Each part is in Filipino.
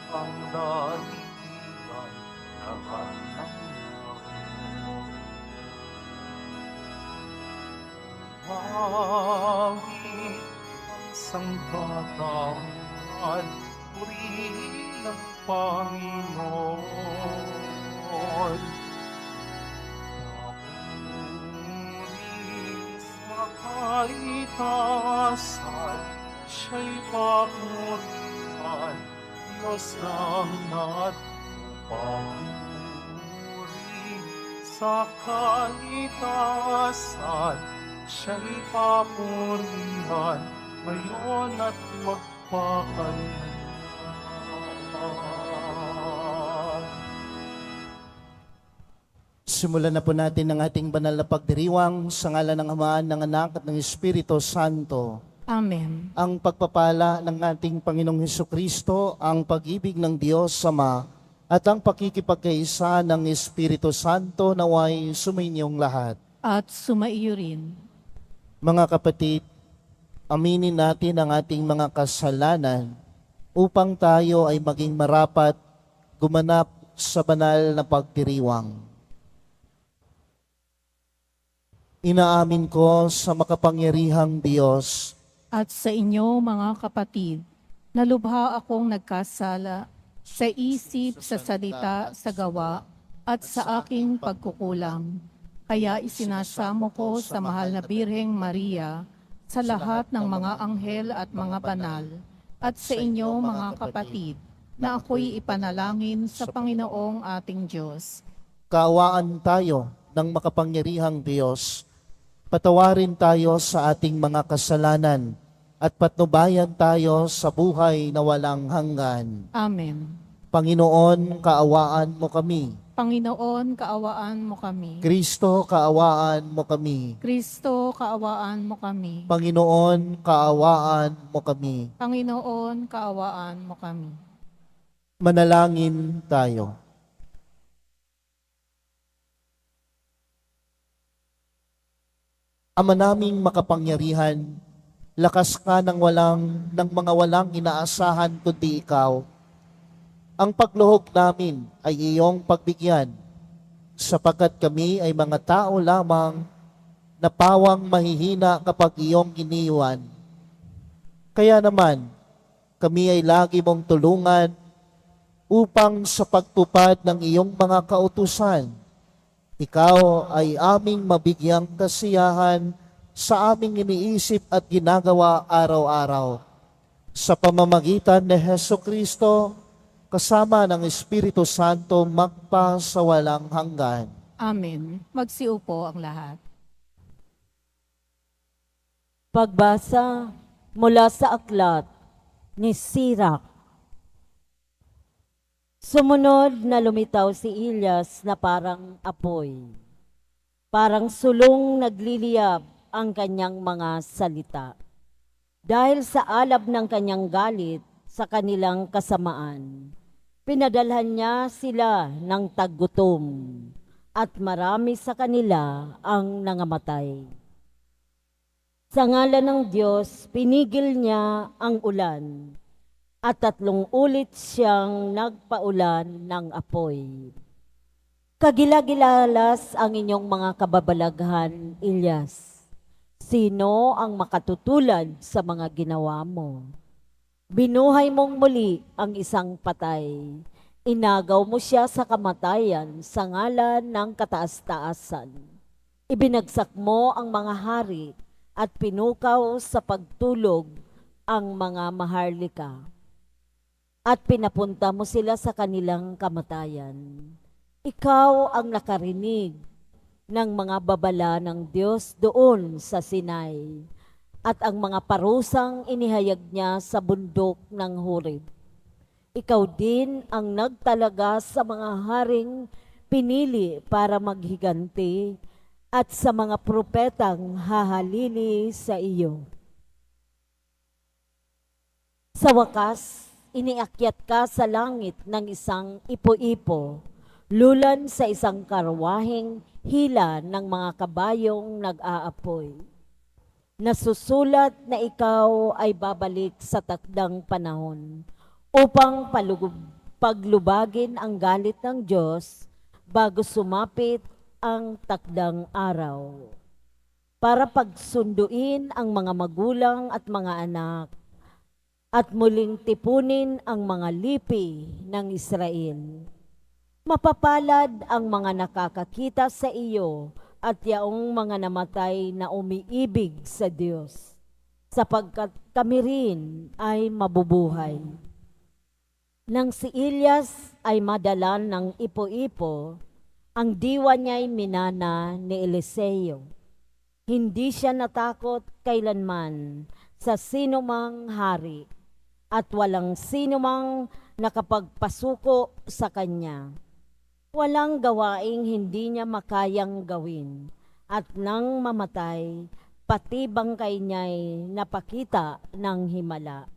ang daigdigan na kanang langit ang sangkatauhan, purihin ng Panginoon. Papuri sa kaitasan, siya'y papurihan, Diyos ng papuri sa kaitasan, siya'y papurihan, ngayon at magpakailanman. Simulan na po natin ang ating banal na pagdiriwang sa ngalan ng Ama, ng Anak at ng Espiritu Santo. Amen. Ang pagpapala ng ating Panginoong Hesukristo, ang pag-ibig ng Diyos Ama, at ang pakikipagkaisa ng Espiritu Santo naway sumainyong lahat. At sumaiyo rin. Mga kapatid, aminin natin ang ating mga kasalanan upang tayo ay maging marapat gumanap sa banal na pagdiriwang. Inaamin ko sa makapangyarihang Diyos At sa inyo, mga kapatid, na lubha akong nagkasala sa isip, sa salita, sa gawa, at sa aking pagkukulang. Kaya isinasamo ko sa mahal na Birheng Maria, sa lahat ng mga anghel at mga banal, at sa inyo, mga kapatid, na ako'y ipanalangin sa Panginoong ating Diyos. kaawaan tayo ng makapangyarihang Diyos. Patawarin tayo sa ating mga kasalanan at patnubayan tayo sa buhay na walang hanggan. Amen. Panginoon, kaawaan mo kami. Panginoon, kaawaan mo kami. Kristo, kaawaan mo kami. Kristo, kaawaan mo kami. Panginoon, kaawaan mo kami. Panginoon, kaawaan mo kami. Manalangin tayo. Ama naming makapangyarihan, lakas ka ng mga walang inaasahan kundi ikaw. Ang pagluhog namin ay iyong pagbigyan, sapagkat kami ay mga tao lamang na pawang mahihina kapag iyong iniwan. Kaya naman, kami ay lagi mong tulungan upang sa pagtupad ng iyong mga kautusan, ikaw ay aming mabigyang kasiyahan sa aming iniisip at ginagawa araw-araw. Sa pamamagitan ni Hesukristo, kasama ng Espiritu Santo, magpa sa walang hanggan. Amen. Magsiupo ang lahat. Pagbasa mula sa aklat ni Sirach. Sumunod na lumitaw si Elias na parang apoy. Parang sulong nagliliyab ang kanyang mga salita. Dahil sa alab ng kanyang galit sa kanilang kasamaan, pinadalhan niya sila ng taggutom at marami sa kanila ang nangamatay. Sa ngalan ng Diyos, pinigil niya ang ulan at 3 ulit siyang nagpaulan ng apoy. Kagilagilalas ang inyong mga kababalaghan, Elias. Sino ang makatutulad sa mga ginawa mo? Binuhay mong muli ang isang patay. Inagaw mo siya sa kamatayan sa ngalan ng kataas-taasan. Ibinagsak mo ang mga hari at pinukaw sa pagtulog ang mga maharlika. At pinapunta mo sila sa kanilang kamatayan. Ikaw ang nakarinig ng mga babala ng Diyos doon sa Sinai at ang mga parusang inihayag niya sa bundok ng Horeb. Ikaw din ang nagtalaga sa mga haring pinili para maghiganti at sa mga propetang hahalili sa iyo. Sa wakas, iniakyat ka sa langit ng isang ipo-ipo, lulan sa isang karwaheng hila ng mga kabayong nag-aapoy. Nasusulat na ikaw ay babalik sa takdang panahon upang paglubagin ang galit ng Diyos bago sumapit ang takdang araw. Para pagsunduin ang mga magulang at mga anak at muling tipunin ang mga lipi ng Israel. Mapapalad ang mga nakakakita sa iyo at yaong mga namatay na umiibig sa Diyos, sapagkat kami rin ay mabubuhay. Nang si Elias ay madalan ng ipo-ipo, ang diwa niya'y minana ni Eliseo. Hindi siya natakot kailanman sa sinumang hari at walang sinumang nakapagpasuko sa kanya. Walang gawaing hindi niya makayang gawin at nang mamatay, pati bangkay niya'y napakita ng himala.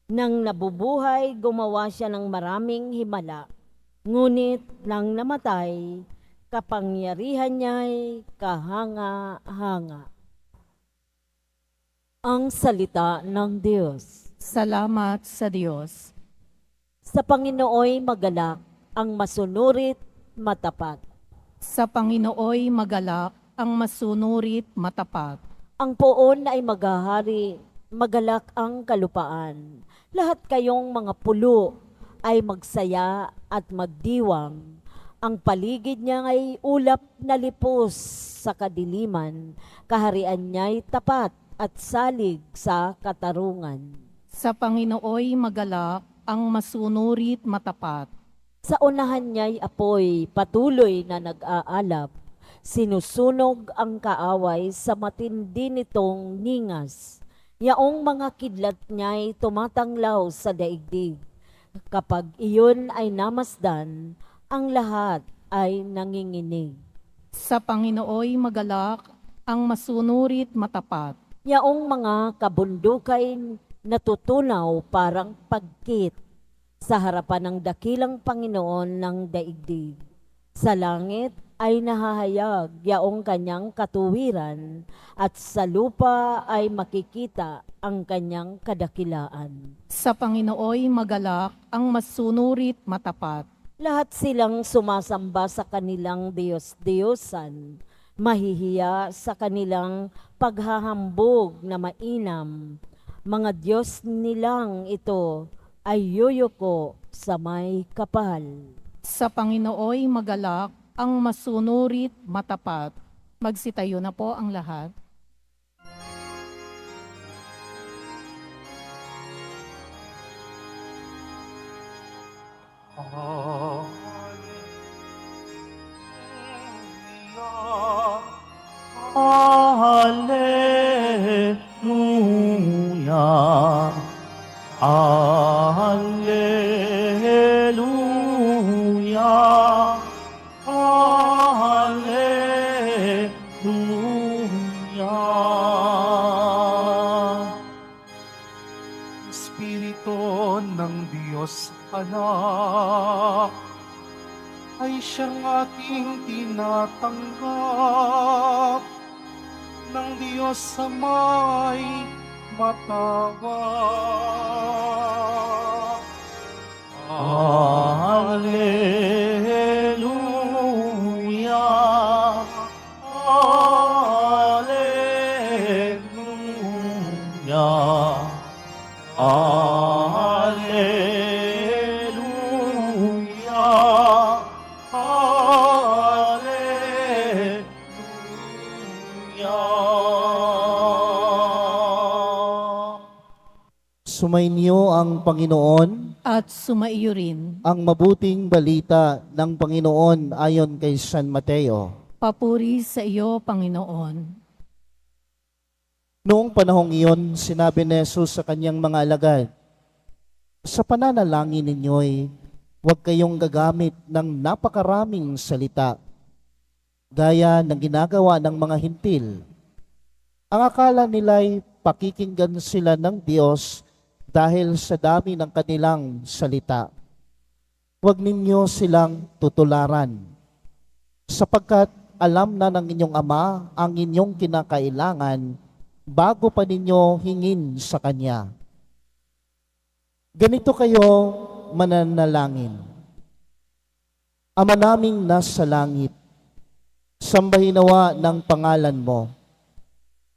Nang nabubuhay, gumawa siya ng maraming himala. Ngunit nang namatay, kapangyarihan niya'y kahanga-hanga. Ang salita ng Diyos. Salamat sa Diyos. Sa Panginooy magalak, ang masunurit matapat. Sa Panginooy magalak, ang masunurit matapat. Ang poon ay maghahari, magalak ang kalupaan. Lahat kayong mga pulo ay magsaya at magdiwang. Ang paligid niya ay ulap na lipos sa kadiliman. Kaharian niya'y tapat at salig sa katarungan. Sa Panginooy magalak, ang masunurit matapat. Sa unahan niya'y apoy patuloy na nag-aalab. Sinusunog ang kaaway sa matindi nitong ningas. Yaong mga kidlat niya'y tumatanglaw sa daigdig. Kapag iyon ay namasdan, ang lahat ay nanginginig. Sa Panginooy magalak, ang masunurit matapat. Yaong mga kabundukay natutunaw parang pagkit sa harapan ng dakilang Panginoon ng daigdig. Sa langit ay nahahayag yaong kanyang katuwiran at sa lupa ay makikita ang kanyang kadakilaan. Sa Panginooy magalak, ang masunurit matapat. Lahat silang sumasamba sa kanilang Diyos-Diyosan, mahihiya sa kanilang paghahambog na mainam. Mga Diyos nilang ito ay yuyuko sa may kapal. Sa Panginooy magalak, ang masunurit matapat. Magsitayo na po ang lahat. Hallelujah. Hallelujah. Hallelujah. Espiritu ng Diyos Anak ay siyang ating tinatanggap ng Diyos sa may matawag. Hallelujah. Hallelujah. Hallelujah. Hallelujah. Sumainyo ang Panginoon, At sumaiyo rin. ang mabuting balita ng Panginoon ayon kay San Mateo. Papuri sa iyo, Panginoon. Noong panahong iyon, sinabi ni Jesus sa kanyang mga alagad, sa pananalangin ninyo'y huwag kayong gagamit ng napakaraming salita, gaya ng ginagawa ng mga hintil. Ang akala nila'y pakikinggan sila ng Diyos dahil sa dami ng kanilang salita. Huwag ninyo silang tutularan, sapagkat alam na ng inyong Ama ang inyong kinakailangan bago pa ninyo hingin sa Kanya. Ganito kayo mananalangin. Ama naming nasa langit, sambahin nawa ng pangalan mo.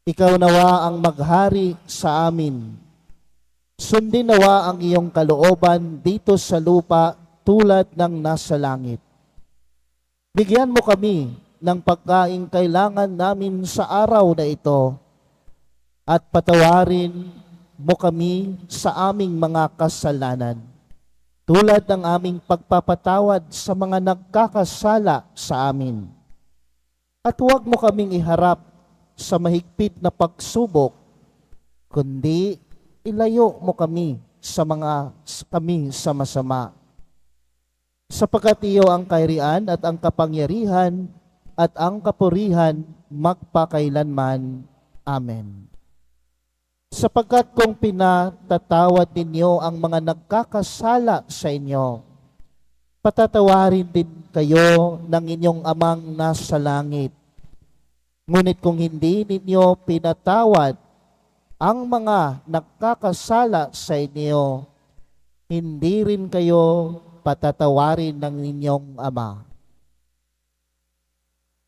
Ikaw nawa ang maghari sa amin. Sundin nawa ang iyong kalooban dito sa lupa tulad ng nasa langit. Bigyan mo kami ng pagkaing kailangan namin sa araw na ito at patawarin mo kami sa aming mga kasalanan tulad ng aming pagpapatawad sa mga nagkakasala sa amin. At huwag mo kaming iharap sa mahigpit na pagsubok, kundi ilayo mo kami sa masama. Sapagkat iyo ang kaharian at ang kapangyarihan at ang kapurihan magpakailanman. Amen. Sapagkat kung pinatatawad ninyo ang mga nagkakasala sa inyo, patatawarin din kayo ng inyong amang nasa langit. Ngunit kung hindi ninyo pinatawad ang mga nagkakasala sa inyo, hindi rin kayo patatawarin ng inyong Ama.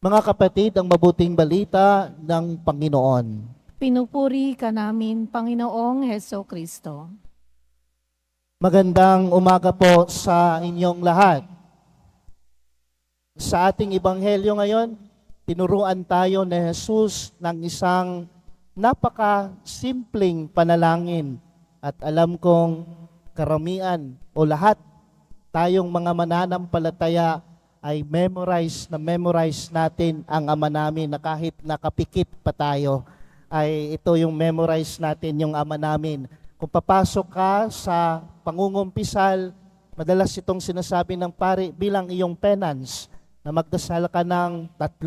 Mga kapatid, ang mabuting balita ng Panginoon. Pinupuri ka namin, Panginoong Heso Kristo. Magandang umaga po sa inyong lahat. Sa ating ebanghelyo ngayon, tinuruan tayo ni Jesus ng isang napaka-simpleng panalangin. At alam kong karamihan o lahat tayong mga mananampalataya ay memorize natin ang Ama namin na kahit nakapikit pa tayo, ay ito yung memorize natin yung Ama namin. Kung papasok ka sa pangungumpisal, madalas itong sinasabi ng pari bilang iyong penance, na magdasal ka ng 3,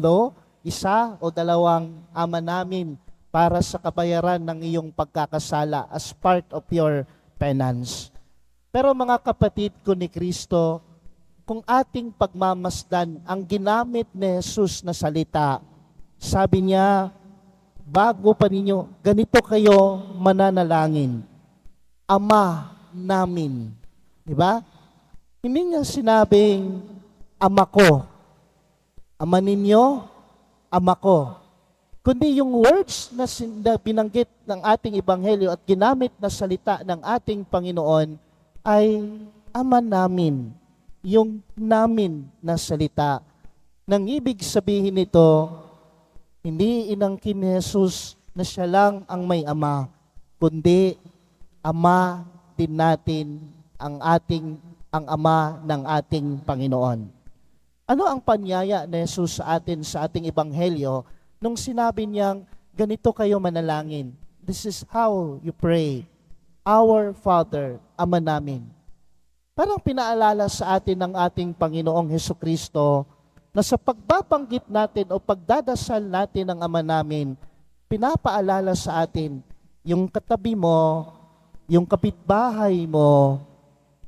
1 o 2 Ama namin para sa kabayaran ng iyong pagkakasala as part of your penance. Pero mga kapatid ko ni Kristo, kung ating pagmamasdan ang ginamit ni Jesus na salita, sabi niya, bago pa ninyo, ganito kayo mananalangin. Ama namin. Diba? Hindi niya sinabing, Ama ko. Ama ninyo, Ama ko. Kundi yung words na binanggit ng ating ebanghelyo at ginamit na salita ng ating Panginoon ay Ama namin. Yung namin na salita. Nang ibig sabihin nito, hindi inangkin ni Jesus na siya lang ang may Ama, kundi Ama din natin ang Ama ng ating Panginoon. Ano ang panyaya ni Jesus sa atin sa ating ebanghelyo nung sinabi niyang ganito kayo manalangin? This is how you pray. Our Father, Ama namin. Parang pinaalala sa atin ng ating Panginoong Hesukristo na sa pagbabanggit natin o pagdadasal natin ng Ama namin, pinapaalala sa atin yung katabi mo, yung kapitbahay mo,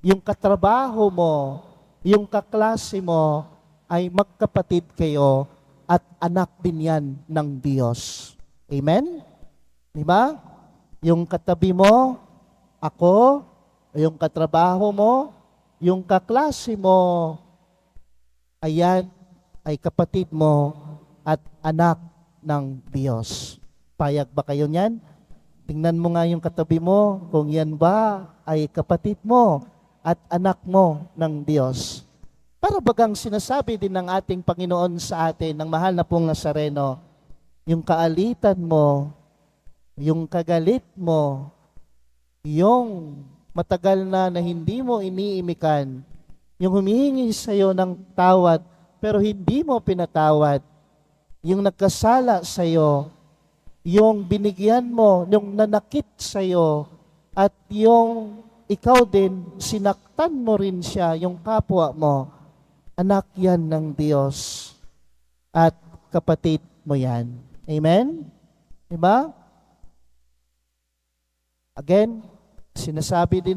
yung katrabaho mo, yung kaklase mo, ay magkapatid kayo at anak din yan ng Diyos. Amen? Diba? Yung katabi mo, ako, yung katrabaho mo, yung kaklase mo, ayan ay kapatid mo at anak ng Diyos. Payag ba kayo niyan? Tingnan mo nga yung katabi mo kung yan ba ay kapatid mo at anak mo ng Diyos. Para bagang sinasabi din ng ating Panginoon sa atin, ng mahal na pong Nazareno, yung kaalitan mo, yung kagalit mo, yung matagal na hindi mo iniimikan, yung humihingi sa iyo ng tawad pero hindi mo pinatawad, yung nagkasala sa iyo, yung binigyan mo, yung nanakit sa iyo, at yung ikaw din, sinaktan mo rin siya, yung kapwa mo, anak yan ng Diyos at kapatid mo yan. Amen? Diba? Again, sinasabi din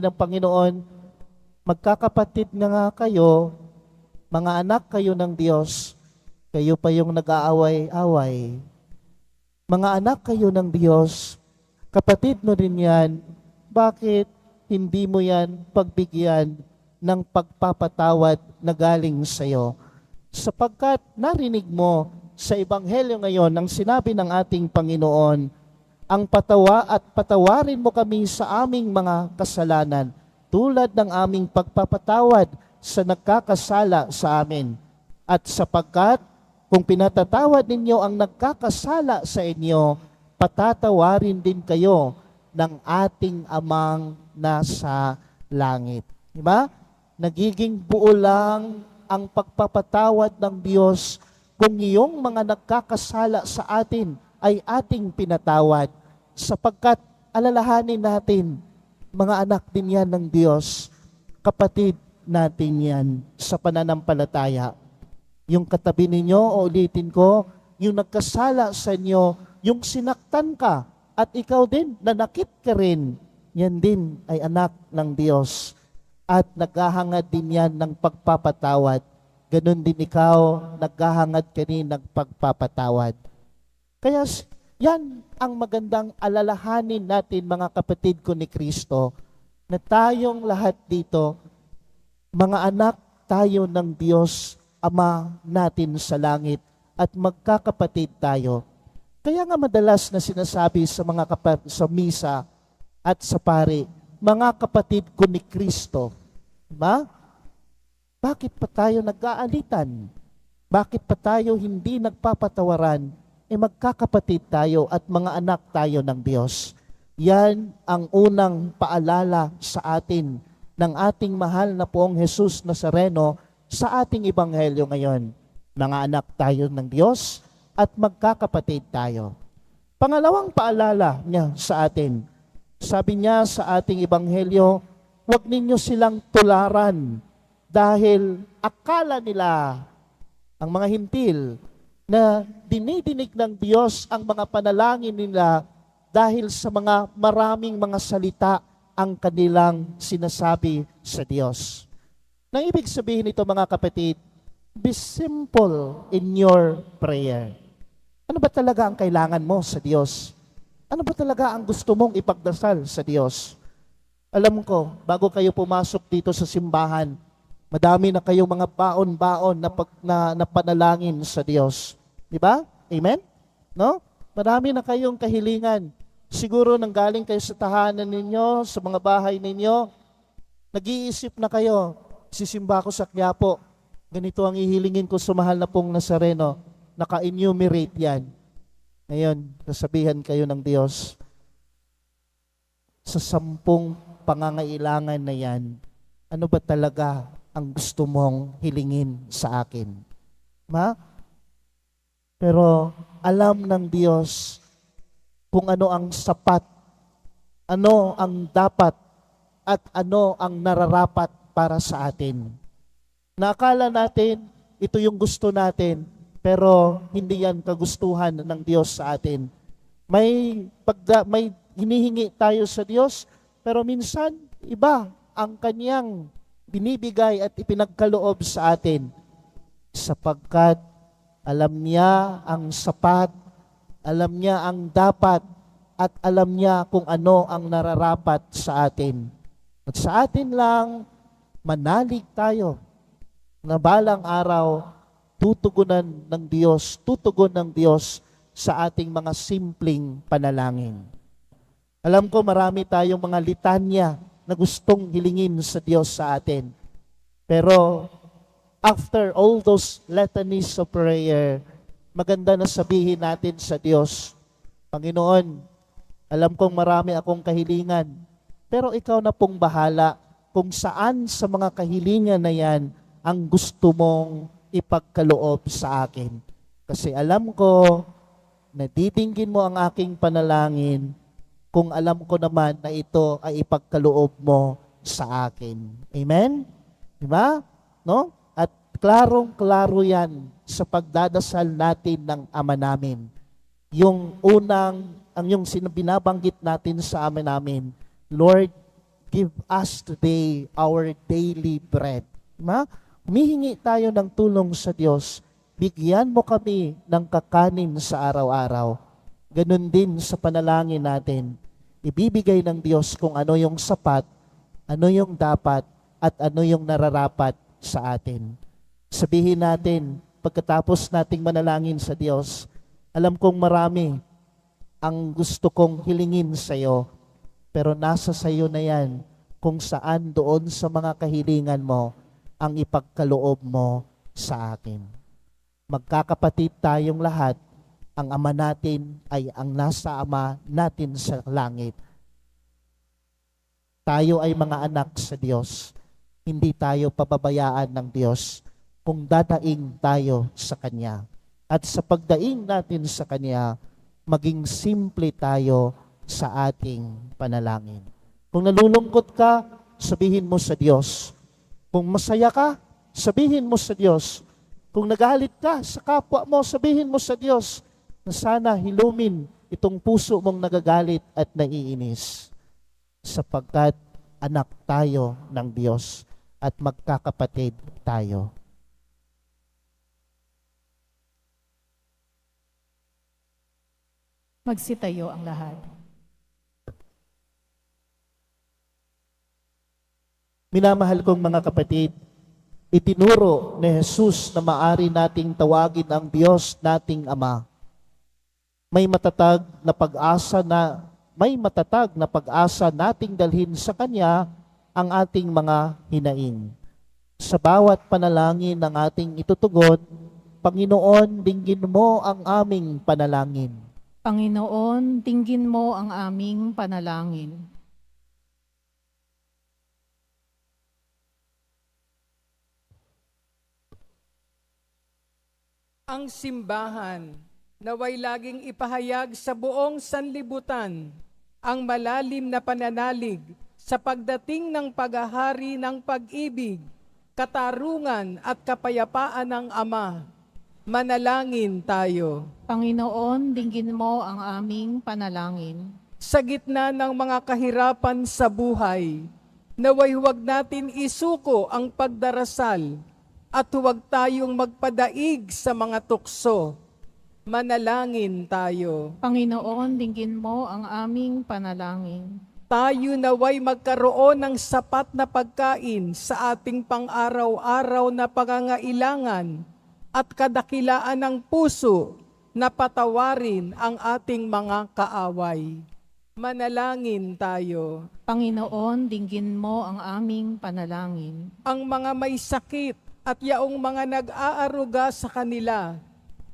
ng Panginoon, magkakapatid na nga kayo, mga anak kayo ng Diyos, kayo pa yung nag-aaway-away. Mga anak kayo ng Diyos, kapatid mo rin yan, bakit hindi mo yan pagbigyan ng pagpapatawad na galing sa iyo. Sapagkat narinig mo sa Ebanghelyo ngayon ang sinabi ng ating Panginoon, ang patawarin mo kami sa aming mga kasalanan, tulad ng aming pagpapatawad sa nagkakasala sa amin. At sapagkat kung pinatatawad ninyo ang nagkakasala sa inyo, patatawarin din kayo ng ating amang nasa langit. Diba? Nagiging buo lang ang pagpapatawad ng Diyos kung iyong mga nagkakasala sa atin ay ating pinatawad. Sapagkat alalahanin natin, mga anak din yan ng Diyos, kapatid natin yan sa pananampalataya. Yung katabi ninyo, o ulitin ko, yung nagkasala sa inyo, yung sinaktan ka, at ikaw din, nanakit ka rin, yan din ay anak ng Diyos. At naghahangad din yan ng pagpapatawad. Ganon din ikaw, naghahangad ka rin ng pagpapatawad. Kaya yan ang magandang alalahanin natin, mga kapatid ko ni Kristo, na tayong lahat dito, mga anak tayo ng Diyos, Ama natin sa langit, at magkakapatid tayo. Kaya nga madalas na sinasabi sa mga sa misa at sa pari, mga kapatid ko ni Kristo. Diba? Bakit pa tayo nag-aalitan? Bakit pa tayo hindi nagpapatawaran? Magkakapatid tayo at mga anak tayo ng Diyos. Yan ang unang paalala sa atin ng ating mahal na Poong Jesus Nazareno sa ating Ebanghelyo ngayon. Mga anak tayo ng Diyos at magkakapatid tayo. Pangalawang paalala niya sa atin, sabi niya sa ating Ebanghelyo, huwag ninyo silang tularan dahil akala nila, ang mga hintil, na dinidinig ng Diyos ang mga panalangin nila dahil sa mga maraming mga salita ang kanilang sinasabi sa Diyos. Nang ibig sabihin nito, mga kapatid, be simple in your prayer. Ano ba talaga ang kailangan mo sa Diyos? Ano ba talaga ang gusto mong ipagdasal sa Diyos? Alam ko, bago kayo pumasok dito sa simbahan, madami na kayong mga baon-baon na panalangin sa Diyos. Di ba? Amen? No? Marami na kayong kahilingan. Siguro nanggaling kayo sa tahanan ninyo, sa mga bahay ninyo, nag-iisip na kayo, sisimba ko sa Quiapo, ganito ang ihilingin ko sa mahal na pong Nazareno, naka-enumerate yan. Ngayon, sasabihan kayo ng Diyos, sa 10 pangangailangan na yan, ano ba talaga ang gusto mong hilingin sa akin? Pero alam ng Diyos kung ano ang sapat, ano ang dapat, at ano ang nararapat para sa atin. Nakala natin, ito yung gusto natin, pero hindi yan kagustuhan ng Diyos sa atin. May hinihingi tayo sa Diyos, pero minsan, iba ang kanyang binibigay at ipinagkaloob sa atin. Sapagkat alam niya ang sapat, alam niya ang dapat, at alam niya kung ano ang nararapat sa atin. At sa atin lang, manalig tayo na balang araw, tutugon ng Diyos sa ating mga simpleng panalangin. Alam ko marami tayong mga litanya na gustong hilingin sa Diyos sa atin. Pero after all those litanies of prayer, maganda na sabihin natin sa Diyos, Panginoon, alam kong marami akong kahilingan, pero ikaw na pong bahala kung saan sa mga kahilingan na yan ang gusto mong ipagkaloob sa akin. Kasi alam ko, nadidinggin mo ang aking panalangin kung alam ko naman na ito ay ipagkaloob mo sa akin. Amen? Diba? No? At klarong-klaro yan sa pagdadasal natin ng Ama namin. Yung binabanggit natin sa Ama namin, Lord, give us today our daily bread. Diba? Humihingi tayo ng tulong sa Diyos. Bigyan mo kami ng kakanin sa araw-araw. Ganun din sa panalangin natin. Ibibigay ng Diyos kung ano yung sapat ano yung dapat at ano yung nararapat sa atin. Sabihin natin, pagkatapos nating manalangin sa Diyos, alam kong marami ang gusto kong hilingin sa iyo, pero nasa sa iyo na yan kung saan doon sa mga kahilingan mo ang ipagkaloob mo sa akin. Magkakapatid tayong lahat, ang Ama natin ay ang nasa Ama natin sa langit. Tayo ay mga anak sa Diyos. Hindi tayo pababayaan ng Diyos kung dadaing tayo sa Kanya. At sa pagdaing natin sa Kanya, maging simple tayo sa ating panalangin. Kung nalulungkot ka, sabihin mo sa Diyos. Kung masaya ka, sabihin mo sa Diyos. Kung nagalit ka sa kapwa mo, sabihin mo sa Diyos na sana hilumin itong puso mong nagagalit at naiinis. Sapagkat anak tayo ng Diyos at magkakapatid tayo. Magsitayo ang lahat. Minamahal kong mga kapatid, itinuro ni Jesus na maari nating tawagin ang Diyos nating Ama. May matatag na pag-asa nating dalhin sa Kanya ang ating mga hinaing. Sa bawat panalangin ng ating itutugon, Panginoon, dinggin mo ang aming panalangin. Panginoon, dinggin mo ang aming panalangin. Ang simbahan naway laging ipahayag sa buong sanlibutan ang malalim na pananalig sa pagdating ng paghahari ng pag-ibig, katarungan at kapayapaan ng Ama. Manalangin tayo. Panginoon, dinggin mo ang aming panalangin. Sa gitna ng mga kahirapan sa buhay, naway huwag natin isuko ang pagdarasal at huwag tayong magpadaig sa mga tukso. Manalangin tayo. Panginoon, dinggin mo ang aming panalangin. Tayo naway magkaroon ng sapat na pagkain sa ating pang-araw-araw na pangangailangan at kadakilaan ng puso na patawarin ang ating mga kaaway. Manalangin tayo. Panginoon, dinggin mo ang aming panalangin. Ang mga may sakit at yaong mga nag-aaruga sa kanila,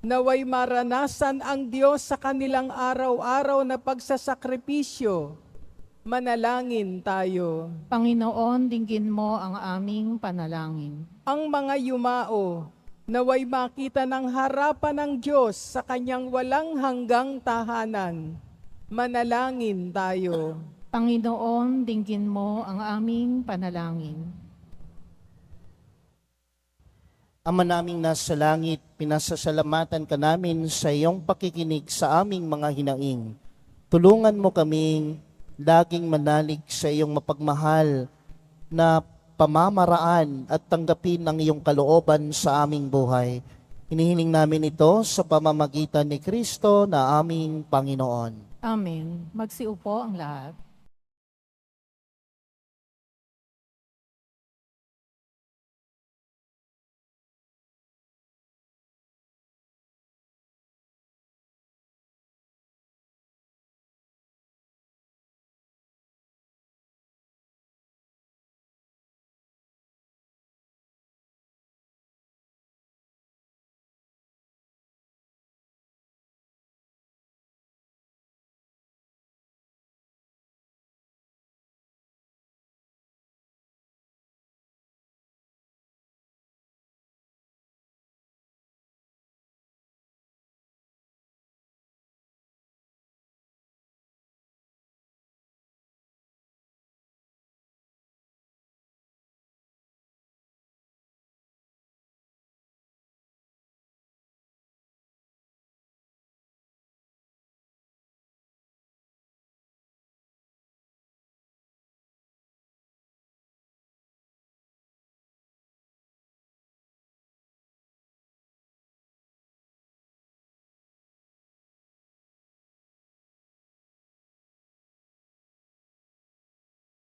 naway maranasan ang Diyos sa kanilang araw-araw na pagsasakripisyo. Manalangin tayo. Panginoon, dinggin mo ang aming panalangin. Ang mga yumao, naway makita ng harapan ng Diyos sa kanyang walang hanggang tahanan. Manalangin tayo. Panginoon, dinggin mo ang aming panalangin. Ama naming nasa langit, pinasasalamatan ka namin sa iyong pakikinig sa aming mga hinaing. Tulungan mo kaming laging manalig sa iyong mapagmahal na pamamaraan at tanggapin ang iyong kalooban sa aming buhay. Hinihiling namin ito sa pamamagitan ni Kristo na aming Panginoon. Amen. Magsiupo ang lahat.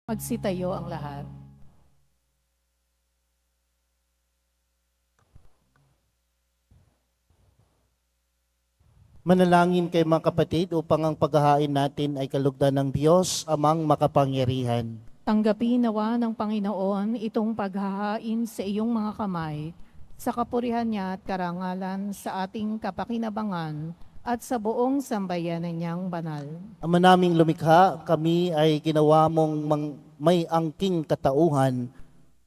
Magsitayo ang lahat. Manalangin kay mga kapatid upang ang paghahain natin ay kalugdan ng Diyos, Amang makapangyarihan. Tanggapin nawa ng Panginoon itong paghahain sa iyong mga kamay, sa kapurihan niya at karangalan sa ating kapakinabangan at sa buong sambayanan niyang banal. Ama naming lumikha, kami ay ginawa mong may angking katauhan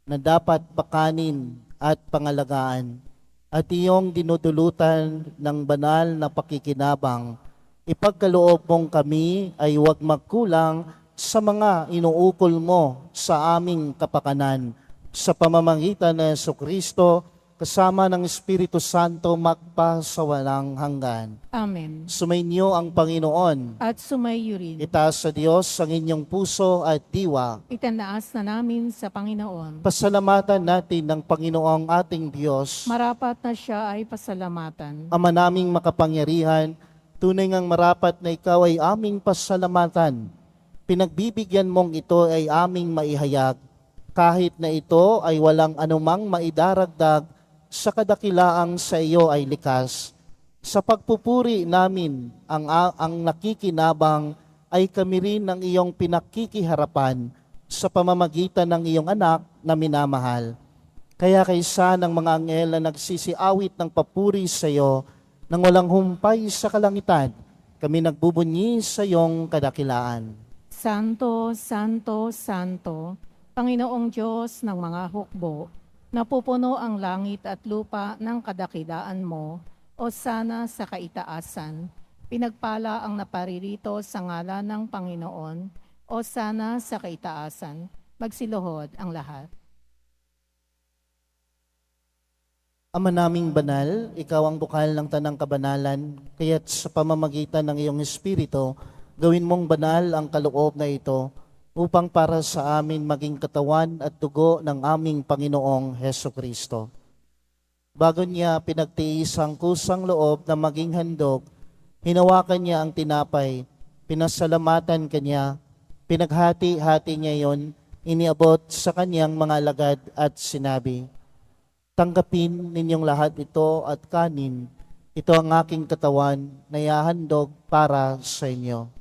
na dapat pakanin at pangalagaan. At iyong dinudulutan ng banal na pakikinabang, ipagkaloob mong kami ay huwag magkulang sa mga inuukol mo sa aming kapakanan. Sa pamamagitan ng Jesucristo, kasama ng Espiritu Santo magpasawalang hanggan. Amen. Sumainyo ang Panginoon. At sumayo rin. Itaas sa Diyos ang inyong puso at diwa. Itanaas na namin sa Panginoon. Pasalamatan natin ng Panginoong ating Diyos. Marapat na siya ay pasalamatan. Ama naming makapangyarihan, tunay ngang marapat na ikaw ay aming pasalamatan. Pinagbibigyan mong ito ay aming maihayag, kahit na ito ay walang anumang maidaragdag sa kadakilaang sa iyo ay likas. Sa pagpupuri namin, ang nakikinabang ay kami rin ng iyong pinakikiharapan sa pamamagitan ng iyong anak na minamahal. Kaya kaysa ng mga anghel na nagsisiawit ng papuri sa iyo, nang walang humpay sa kalangitan, kami nagbubunyi sa iyong kadakilaan. Santo, Santo, Santo, Panginoong Diyos ng mga hukbo, napupuno ang langit at lupa ng kadakilaan mo, o sana sa kaitaasan. Pinagpala ang naparirito sa ngalan ng Panginoon, o sana sa kaitaasan. Magsiluhod ang lahat. Ama naming banal, ikaw ang bukal ng tanang kabanalan, kaya't sa pamamagitan ng iyong Espiritu, gawin mong banal ang kaloob na ito, upang para sa amin maging katawan at dugo ng aming Panginoong Hesukristo. Bago niya pinagtiis ang kusang loob na maging handog, hinawakan niya ang tinapay, pinasalamatan kanya, pinaghati-hati niya yon, iniabot sa kanyang mga alagad at sinabi, "Tanggapin ninyong lahat ito at kanin, ito ang aking katawan na ihahandog para sa inyo."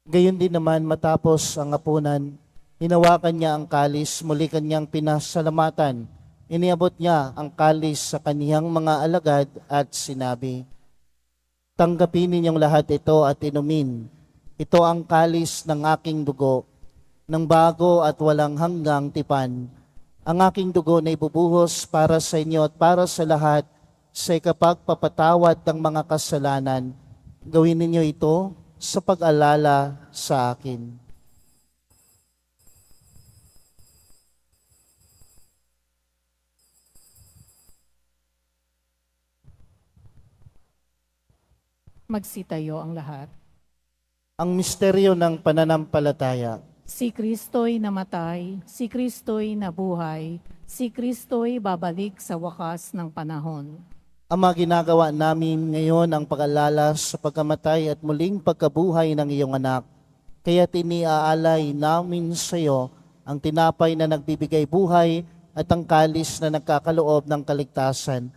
Gayon din naman matapos ang hapunan, hinawakan niya ang kalis, muli kanyang pinasalamatan. Iniabot niya ang kalis sa kaniyang mga alagad at sinabi, "Tanggapin ninyong lahat ito at inumin. Ito ang kalis ng aking dugo, ng bago at walang hanggang tipan. Ang aking dugo na ibubuhos para sa inyo at para sa lahat sa ikapagpapatawad ng mga kasalanan. Gawin ninyo ito sa pag-alala sa akin." Magsitayo ang lahat. Ang misteryo ng pananampalataya. Si Kristo'y namatay, si Kristo'y nabuhay, si Kristo'y babalik sa wakas ng panahon. Ama, ginagawa namin ngayon ang pag-alala sa pagkamatay at muling pagkabuhay ng iyong anak. Kaya tiniaalay namin sa iyo ang tinapay na nagbibigay buhay at ang kalis na nagkakaloob ng kaligtasan.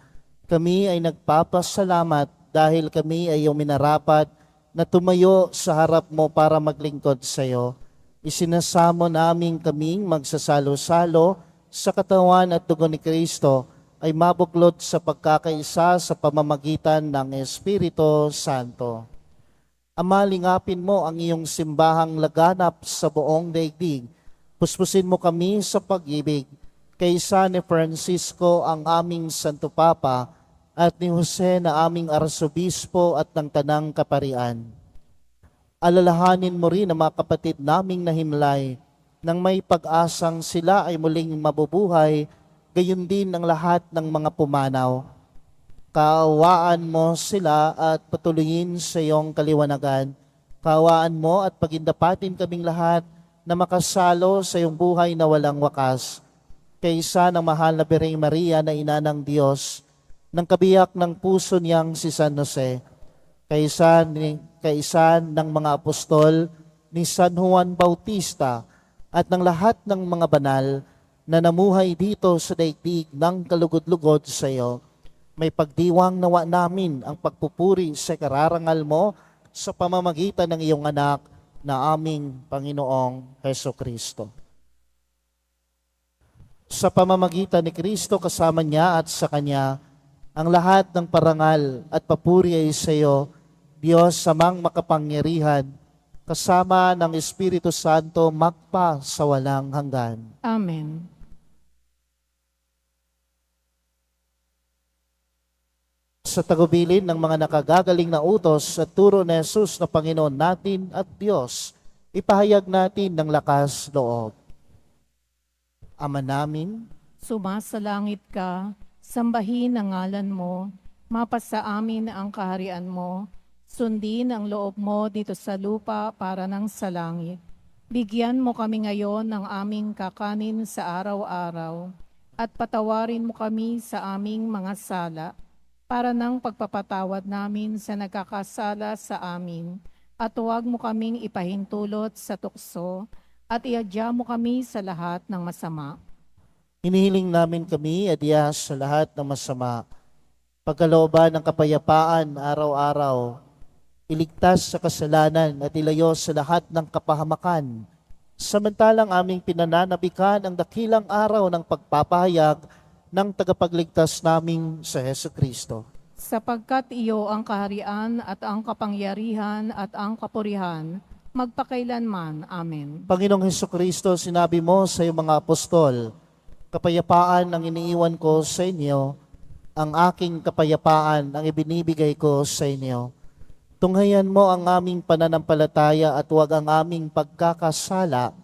Kami ay nagpapasalamat dahil kami ay iyong minarapat na tumayo sa harap mo para maglingkod sa iyo. Isinasamo namin kaming magsasalo-salo sa katawan at dugo ni Kristo ay mabuklod sa pagkakaisa sa pamamagitan ng Espiritu Santo. Ama, lingapin mo ang iyong simbahang laganap sa buong daigdig. Puspusin mo kami sa pag-ibig. Kaysa ni Francisco ang aming Santo Papa at ni Jose na aming Arsobispo at ng Tanang Kaparian. Alalahanin mo rin ang mga kapatid naming nahimlay nang may pag-asang sila ay muling mabubuhay, gayon din ang lahat ng mga pumanaw. Kaawaan mo sila at patuloyin sa iyong kaliwanagan. Kaawaan mo at pagindapatin kaming lahat na makasalo sa iyong buhay na walang wakas. Kaisa ng mahal na Birheng Maria na ina ng Diyos, ng kabiyak ng puso niyang si San Jose, kaisa ng mga apostol ni San Juan Bautista at ng lahat ng mga banal na namuhay dito sa daigdig ng kalugod-lugod sa iyo. May pagdiwang nawa namin ang pagpupuri sa kararangal mo sa pamamagitan ng iyong anak na aming Panginoong Heso Kristo. Sa pamamagitan ni Kristo kasama niya at sa Kanya, ang lahat ng parangal at papuri ay sa iyo, Diyos samang makapangyarihan, kasama ng Espiritu Santo magpa sa walang hanggan. Amen. Sa tagubilin ng mga nakagagaling na utos at turo ni Jesus na Panginoon natin at Diyos, ipahayag natin ng lakas loob. Ama namin, Sumasalangit ka, sambahin ang ngalan mo, mapasa amin ang kaharian mo, sundin ang loob mo dito sa lupa para ng sa langit. Bigyan mo kami ngayon ng aming kakanin sa araw-araw, at patawarin mo kami sa aming mga sala, para ng pagpapatawad namin sa nagkakasala sa amin, at huwag mo kaming ipahintulot sa tukso, at iadya mo kami sa lahat ng masama. hinihiling namin kami adya sa lahat ng masama, pagkalooban ng kapayapaan araw-araw, iligtas sa kasalanan at ilayo sa lahat ng kapahamakan, samantalang aming pinananabikan ang dakilang araw ng pagpapahayag ng tagapagligtas naming sa Heso Kristo. Sapagkat iyo ang kaharian at ang kapangyarihan at ang kapurihan, magpakailanman. Amen. Panginoong Heso Kristo, sinabi mo sa iyong mga apostol, kapayapaan ang iniiwan ko sa inyo, ang aking kapayapaan ang ibinibigay ko sa inyo. Tunghayan mo ang aming pananampalataya at huwag ang aming pagkakasala.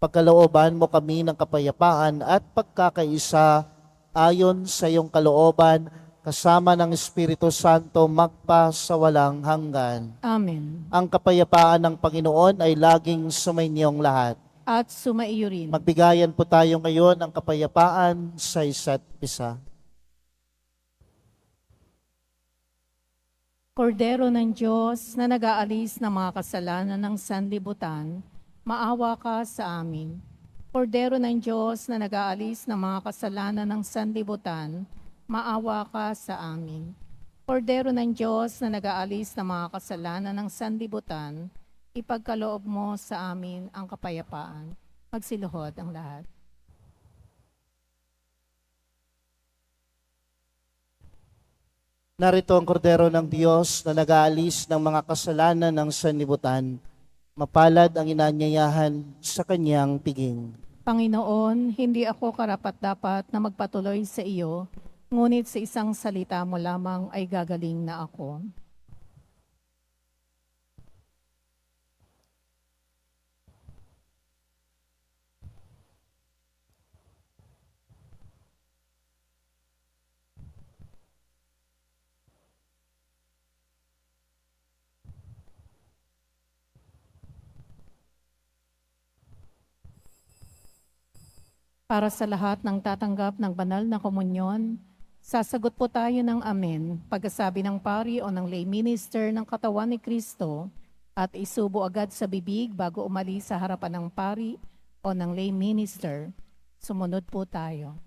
Pagkalooban mo kami ng kapayapaan at pagkakaisa ayon sa iyong kalooban, kasama ng Espiritu Santo magpa sa walang hanggan. Amen. Ang kapayapaan ng Panginoon ay laging sumainyong lahat. At sumaiyo rin. Magbigayan po tayo ngayon ng kapayapaan sa isa't isa. Kordero ng Diyos na nag-aalis ng mga kasalanan ng sanlibutan, maawa ka sa amin. Kordero ng Diyos na nag-aalis ng mga kasalanan ng sanlibutan, maawa ka sa amin. Kordero ng Diyos na nag-aalis ng mga kasalanan ng sanlibutan, ipagkaloob mo sa amin ang kapayapaan. Magsiluhod ang lahat. Narito ang kordero ng Diyos na nag-aalis ng mga kasalanan ng sanlibutan. Mapalad ang inanyayahan sa kanyang piging. Panginoon, hindi ako karapat-dapat na magpatuloy sa iyo, ngunit sa isang salita mo lamang ay gagaling na ako. Para sa lahat ng tatanggap ng banal na komunyon, sasagot po tayo ng amen pagkasabi ng pari o ng lay minister ng katawan ni Kristo at isubo agad sa bibig bago umalis sa harapan ng pari o ng lay minister. Sumunod po tayo.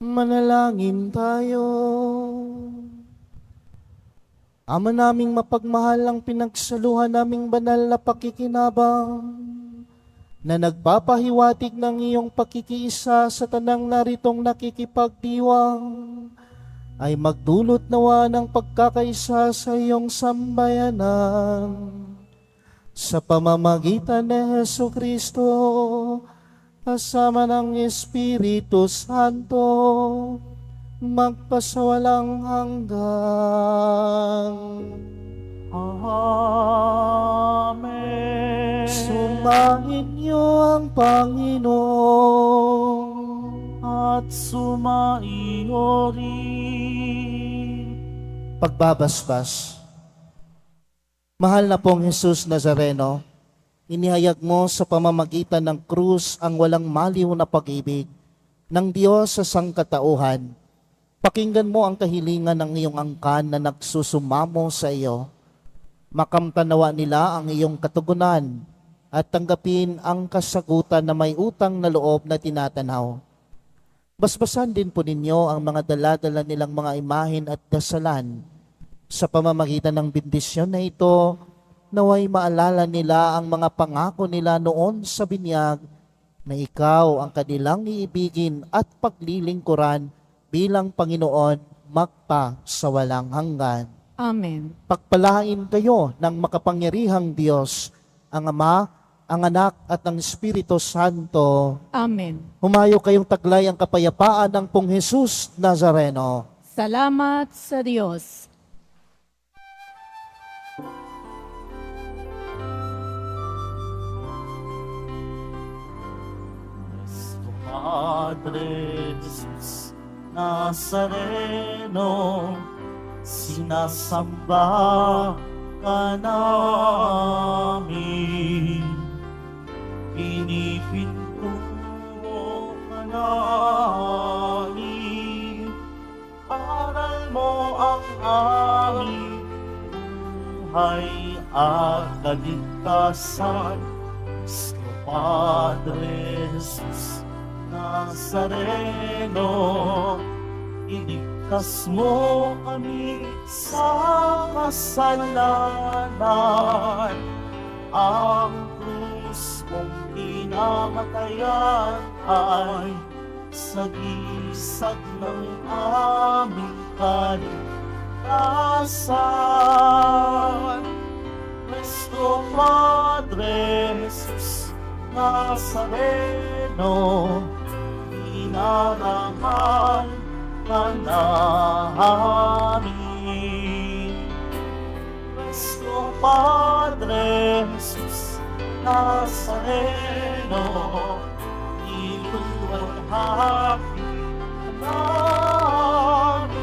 Manalangin tayo. Ama naming mapagmahal ang pinagsaluhan naming banal na pakikinabang na nagpapahiwatig ng iyong pakikiisa sa tanang naritong nakikipagdiwang ay magdulot nawa ng pagkakaisa sa iyong sambayanan. Sa pamamagitan ni Jesucristo, kasama ng Espiritu Santo, magpasawalang hanggan. Amen. Sumain niyo ang Panginoon. At sumaiyo rin. Pagbabasbas. Mahal na pong Jesus Nazareno, inihayag mo sa pamamagitan ng krus ang walang maliw na pag-ibig ng Diyos sa sangkatauhan. Pakinggan mo ang kahilingan ng iyong angkan na nagsusumamo sa iyo. Makamtanawa nila ang iyong katugunan at tanggapin ang kasagutan na may utang na loob na tinatanaw. Basbasan din po ninyo ang mga dala-dala nilang mga imahen at dasalan. Sa pamamagitan ng bendisyon na ito, naway maalala nila ang mga pangako nila noon sa binyag na ikaw ang kanilang iibigin at paglilingkuran bilang Panginoon magpa sa walang hanggan. Amen. Pagpalain kayo ng makapangyarihang Diyos, ang Ama, ang Anak at ang Espiritu Santo. Amen. Humayo kayong taglay ang kapayapaan ng pong Jesus Nazareno. Salamat sa Diyos. Nuestro Padre Jesus Nazareno, sinasamba ka namin. Pinipintuho ka namin. Aral mo ang aming buhay at kaligtasan. Nuestro Padre Jesus Nazareno, iligtas mo kami sa kasalanan. Ang krus mong pinamatayan ay sagisag ng aming kaligtasan. Nuestro Padre Jesus Nazareno, inarangal ka namin. Nuestro Padre Jesus Nazareno, iluwalhati ka namin.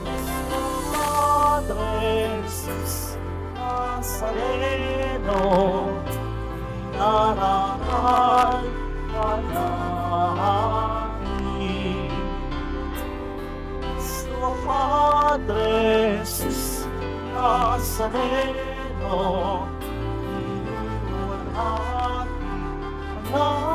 Nuestro Padre Jesus Nazareno, inarangal ka namin. Nuestro Padre Jesus Nazareno, iluwalhati ka namin.